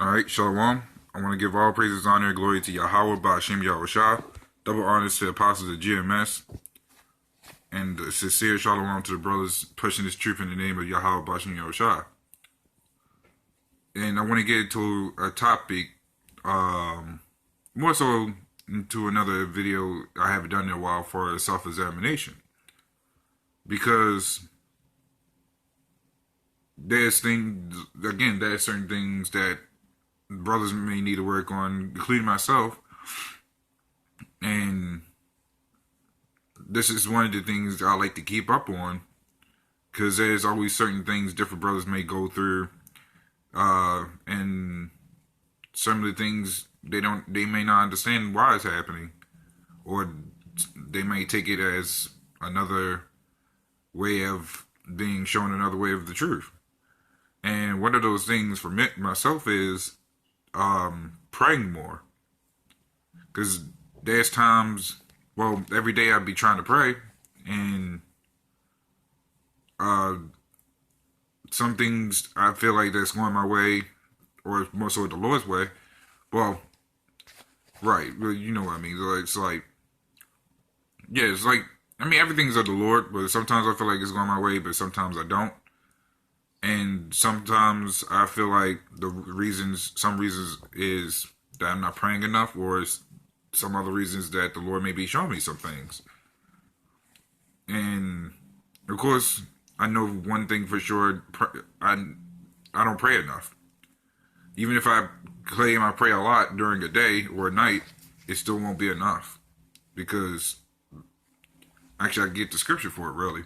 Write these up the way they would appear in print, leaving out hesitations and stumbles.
Alright, Shalom. I want to give all praises, honor, and glory to Yahweh, Ba'ashem Yahushua. Double honors to the apostles of GMS. And sincere Shalom to the brothers pushing this truth in the name of Yahweh, Ba'ashem Yahushua. And I want to get into a topic, more so into another video I haven't done in a while for self-examination. Because there's certain things that brothers may need to work on, including myself. And this is one of the things I like to keep up on, because there's always certain things different brothers may go through, and some of the things they may not understand why it's happening, or they may take it as another way of being shown another way of the truth. And one of those things for myself is praying more, because there's times, well, every day I'd be trying to pray, and some things I feel like that's going my way, or more so the Lord's way. Well, right, well, you know what I mean. It's like, yeah, it's like, I mean, everything's of the Lord, but sometimes I feel like it's going my way, but sometimes I don't. And sometimes I feel like some reasons is that I'm not praying enough, or some other reasons that the Lord may be showing me some things. And of course, I know one thing for sure: I don't pray enough. Even if I claim I pray a lot during a day or a night, it still won't be enough, because actually I get the scripture for it really.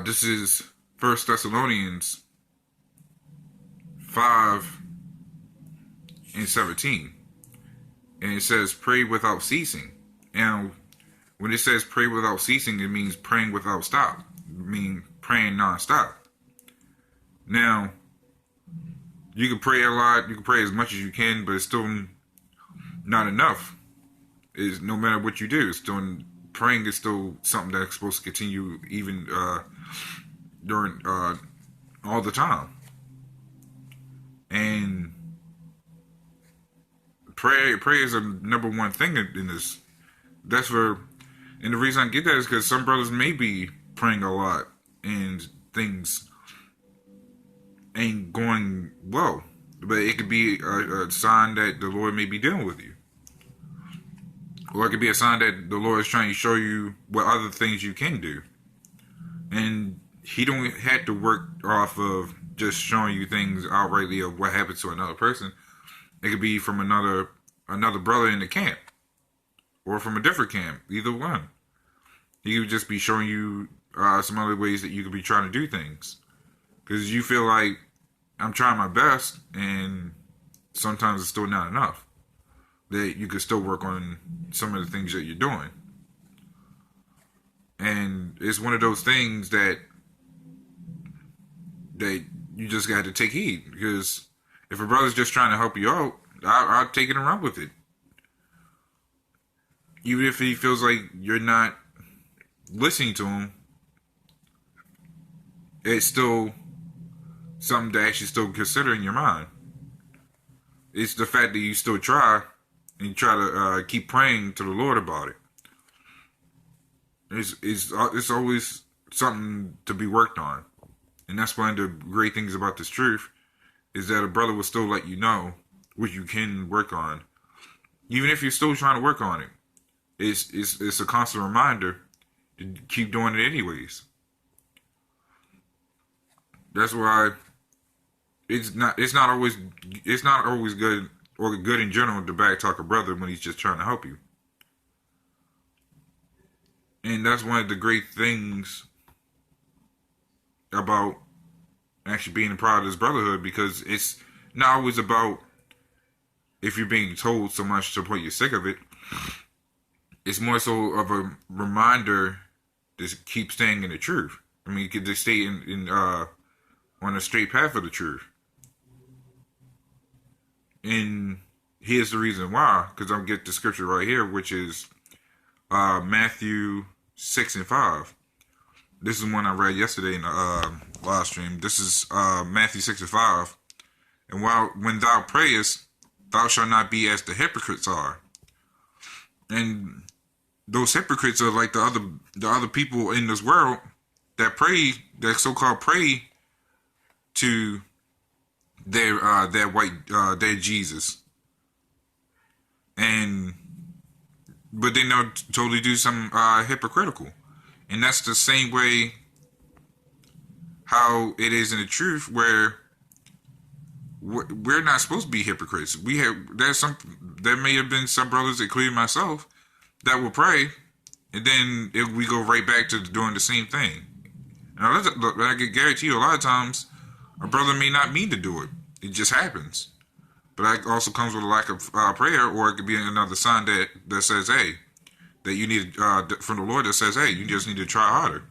This is 1 Thessalonians 5:17. And it says, pray without ceasing. Now, when it says pray without ceasing, it means praying without stop. It means praying nonstop. Now, you can pray a lot, you can pray as much as you can, but it's still not enough. No matter what you do, praying is still something that's supposed to continue even during all the time. And prayer is a number one thing in this. And the reason I get that is because some brothers may be praying a lot and things ain't going well, but it could be a sign that the Lord may be dealing with you. Or it could be a sign that the Lord is trying to show you what other things you can do. And He don't have to work off of just showing you things outrightly of what happened to another person. It could be from another brother in the camp, or from a different camp, either one. He could just be showing you some other ways that you could be trying to do things. Because you feel like, I'm trying my best, and sometimes it's still not enough. That you could still work on some of the things that you're doing. And it's one of those things that you just got to take heed. Because if a brother's just trying to help you out, I'll take it and run with it. Even if he feels like you're not listening to him, it's still something to actually still consider in your mind. It's the fact that you still try, and you try to keep praying to the Lord about it. It's always something to be worked on. And that's one of the great things about this truth, is that a brother will still let you know what you can work on. Even if you're still trying to work on it. It's a constant reminder to keep doing it anyways. That's why it's not always good, or good in general, to back talk a brother when he's just trying to help you. And that's one of the great things about actually being a part of this brotherhood, because it's not always about if you're being told so much to the point you're sick of it. It's more so of a reminder to keep staying in the truth. I mean, you could just stay on a straight path of the truth. And here's the reason why, because I'll get the scripture right here, which is Matthew 6:5. This is one I read yesterday in the live stream. This is Matthew 6:5. And when thou prayest, thou shalt not be as the hypocrites are. And those hypocrites are like the other people in this world that pray, that so-called pray to their Jesus, but then they'll totally do some hypocritical, and that's the same way how it is in the truth, where we're not supposed to be hypocrites. There may have been some brothers, including myself, that will pray, and then we go right back to doing the same thing. And I can guarantee you, a lot of times, a brother may not mean to do it. It just happens. But that also comes with a lack of prayer, or it could be another sign that says, hey, that you need from the Lord, that says, hey, you just need to try harder.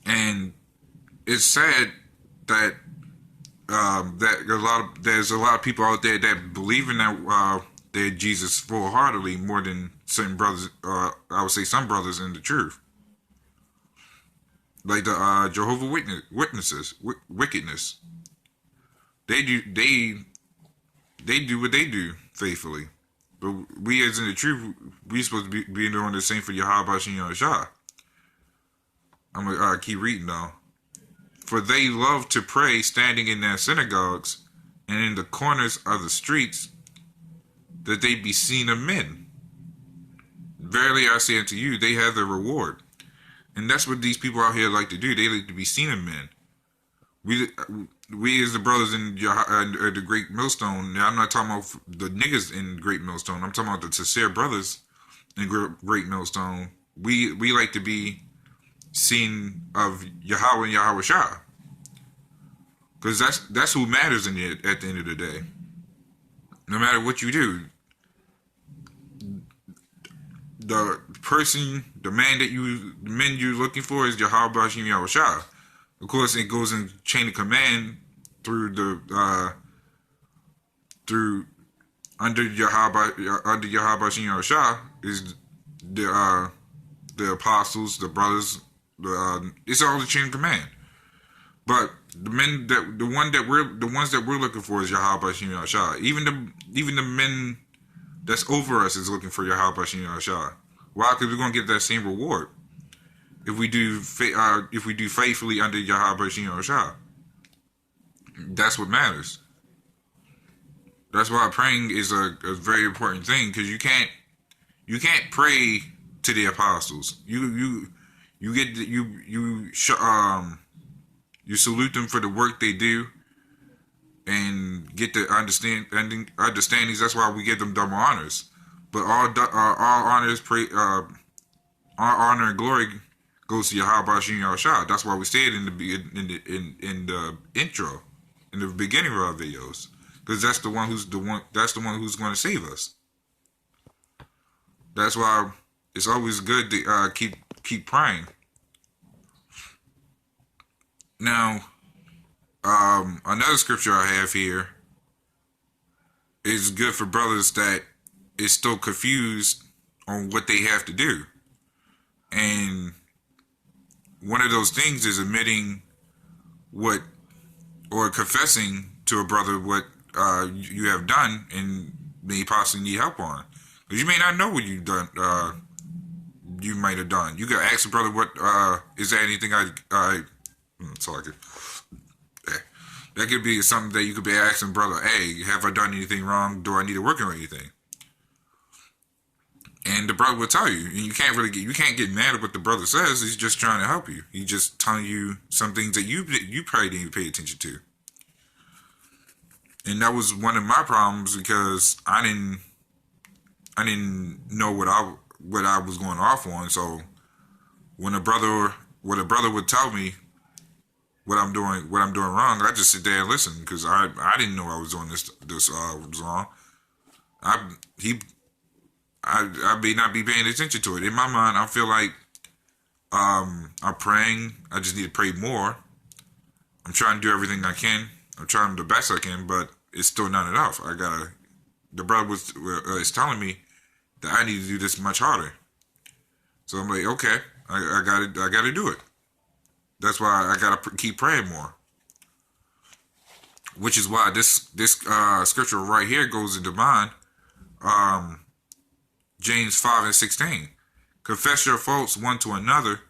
And it's sad that there's a lot of people out there that believe in that Jesus full-heartedly more than certain brothers. I would say some brothers in the truth, like the Jehovah's Witnesses, wickedness. They do what they do faithfully, but we as in the truth, we supposed to be doing the same for Yahweh Shem Shah. I'm gonna keep reading though. For they love to pray standing in their synagogues and in the corners of the streets, that they be seen of men. Verily I say unto you, they have their reward. And that's what these people out here like to do. They like to be seen of men. We as the brothers in the Great Millstone, I'm not talking about the niggas in Great Millstone. I'm talking about the sincere brothers in Great Millstone. We like to be seen of Yahweh and Yahweh Shah, because that's who matters at the end of the day. No matter what you do, the men you're looking for is Yahweh Bashim Yahweh Shah. Of course, it goes in chain of command through under Yahweh Bashim Yahweh Shah is the apostles, the brothers. It's all the chain of command. But the ones that we're looking for is Yahweh Bashim Yahweh Shah. Even the men that's over us is looking for Yahweh Bashim Yahweh Shah. Why? Because we're gonna get that same reward if we do faithfully under Yahweh Bashim Yahweh Shah. That's what matters. That's why praying is a very important thing, because you can't pray to the apostles. You salute them for the work they do and get the understandings. That's why we give them double honors. But all honors, all honor and glory goes to Yahweh Bashim Yahweh Shah. That's why we say it in the intro, in the beginning of our videos, because that's the one who's going to save us. That's why it's always good to keep praying. Now, another scripture I have here is good for brothers that is still confused on what they have to do. And one of those things is admitting or confessing to a brother what you have done and may possibly need help on. Because you may not know what you've done. You might have done. You could ask a brother, "What is there anything I sorry, that could be something that you could be asking brother, hey, have I done anything wrong? Do I need to work on anything?" And the brother will tell you. And you can't get mad at what the brother says. He's just trying to help you. He's just telling you some things that you probably didn't pay attention to. And that was one of my problems, because I didn't know what I was going off on. So when a brother would tell me what I'm doing wrong, I just sit there and listen, because I didn't know I was doing this wrong. I may not be paying attention to it. In my mind, I feel like I'm praying. I just need to pray more. I'm trying to do everything I can. I'm trying the best I can, but it's still not enough. The brother is telling me that I need to do this much harder. So I'm like, okay, I gotta do it. That's why I gotta keep praying more. which is why this scripture right here goes into mind. James 5:16. Confess your faults one to another,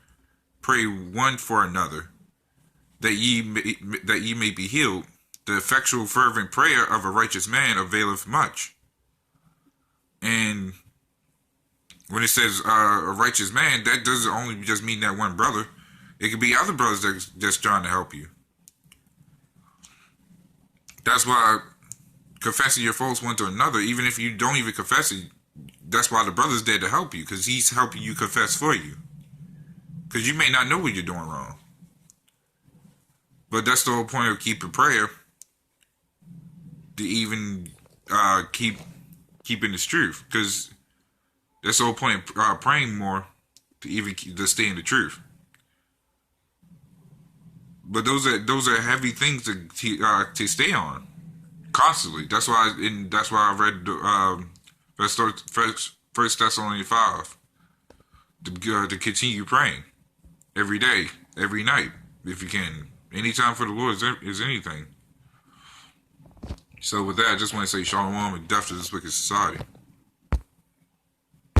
pray one for another, that ye may be healed. The effectual fervent prayer of a righteous man availeth much. And when it says a righteous man, that doesn't only just mean that one brother. It could be other brothers that's just trying to help you. That's why confessing your faults one to another, even if you don't even confess it, that's why the brother's there to help you, because he's helping you confess for you. Because you may not know what you're doing wrong. But that's the whole point of keeping prayer, to even keeping this truth. Because that's the whole point of praying more, to stay in the truth. But those are heavy things to stay on constantly. That's why I read First Thessalonians 5 to continue praying every day, every night, if you can. Anytime for the Lord is anything. So with that, I just want to say shalom and death to this wicked society.